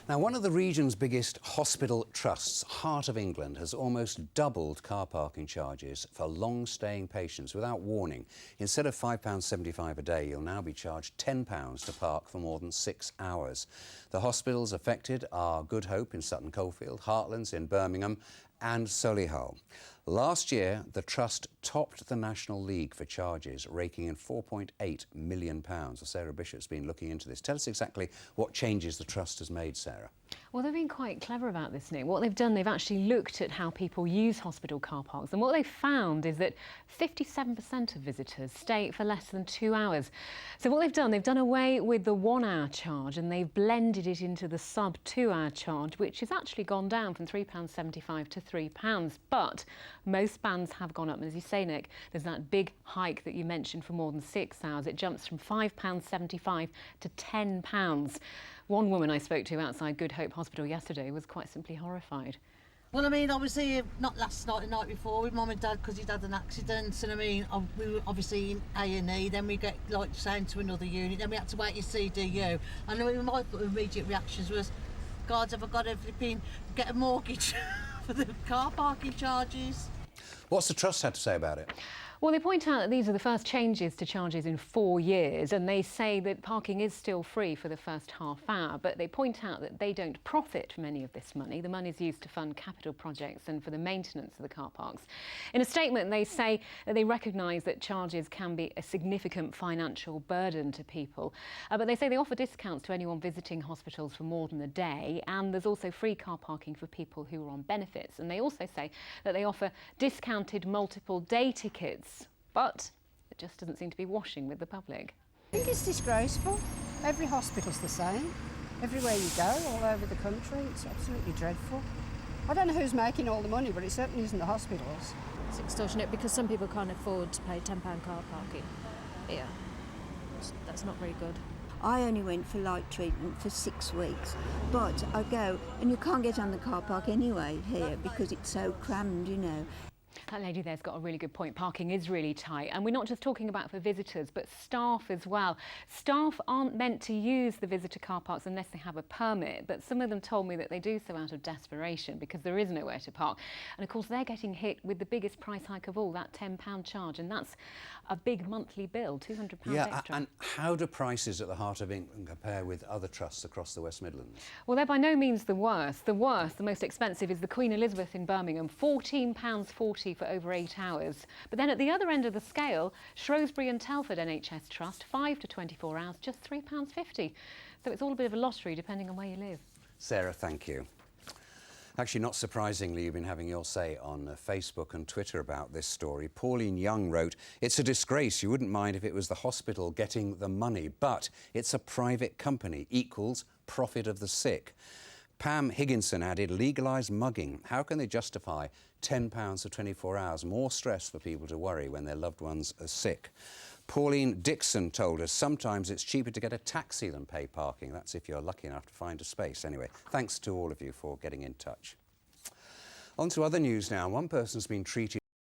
Now, one of the region's biggest hospital trusts, Heart of England, has almost doubled car parking charges for long-staying patients without warning. Instead of £5.75 a day, you'll now be charged £10 to park for more than 6 hours. The hospitals affected are Good Hope in Sutton Coldfield, Heartlands in Birmingham and Solihull. Last year, the trust topped the National League for charges, raking in £4.8 million. Sarah Bishop's been looking into this. Tell us exactly what changes the trust has made, Sarah. Well, they've been quite clever about this, Nick. What they've done, they've actually looked at how people use hospital car parks, and what they've found is that 57% of visitors stay for less than 2 hours. So what they've done away with the 1 hour charge, and they've blended it into the sub 2 hour charge, which has actually gone down from £3.75 to £3. But most bands have gone up, and as you say, Nick, there's that big hike that you mentioned for more than 6 hours. It jumps from £5.75 to £10. One woman I spoke to outside Good Hope Hospital yesterday was quite simply horrified. Well, I mean, I was here not last night, the night before with Mum and Dad because he'd had an accident, and I mean, we were obviously in A&E, then we get like sent to another unit, then we had to wait in CDU, and I mean, my immediate reactions was, God, have I got to get a mortgage for the car parking charges? What's the trust had to say about it? Well, they point out that these are the first changes to charges in 4 years, and they say that parking is still free for the first half hour, but they point out that they don't profit from any of this money. The money is used to fund capital projects and for the maintenance of the car parks. In a statement, they say that they recognise that charges can be a significant financial burden to people, but they say they offer discounts to anyone visiting hospitals for more than a day, and there's also free car parking for people who are on benefits. And they also say that they offer discounted multiple day tickets, but it just doesn't seem to be washing with the public. I think it's disgraceful. Every hospital's the same. Everywhere you go, all over the country, it's absolutely dreadful. I don't know who's making all the money, but it certainly isn't the hospitals. It's extortionate because some people can't afford to pay £10 car parking. Yeah, that's not very good. I only went for light treatment for 6 weeks, but I go, and you can't get on the car park anyway here because it's so crammed, you know. That lady there's got a really good point. Parking is really tight, and we're not just talking about for visitors, but staff as well. Staff aren't meant to use the visitor car parks unless they have a permit, but some of them told me that they do so out of desperation because there is nowhere to park. And of course, they're getting hit with the biggest price hike of all, that £10 charge, and that's a big monthly bill, £200 extra. And how do prices at the Heart of England compare with other trusts across the West Midlands? Well, they're by no means the worst. The most expensive is the Queen Elizabeth in Birmingham, £14.40 for over 8 hours. But then at the other end of the scale, Shrewsbury and Telford NHS Trust, 5 to 24 hours, just £3.50. So it's all a bit of a lottery depending on where you live. Sarah, thank you. Actually, not surprisingly, you've been having your say on Facebook and Twitter about this story. Pauline Young wrote, "It's a disgrace. You wouldn't mind if it was the hospital getting the money, but it's a private company, equals profit of the sick." Pam Higginson added, "Legalise mugging. How can they justify £10 for 24 hours? More stress for people to worry when their loved ones are sick." Pauline Dixon told us sometimes it's cheaper to get a taxi than pay parking. That's if you're lucky enough to find a space. Anyway, thanks to all of you for getting in touch. On to other news now. One person's been treated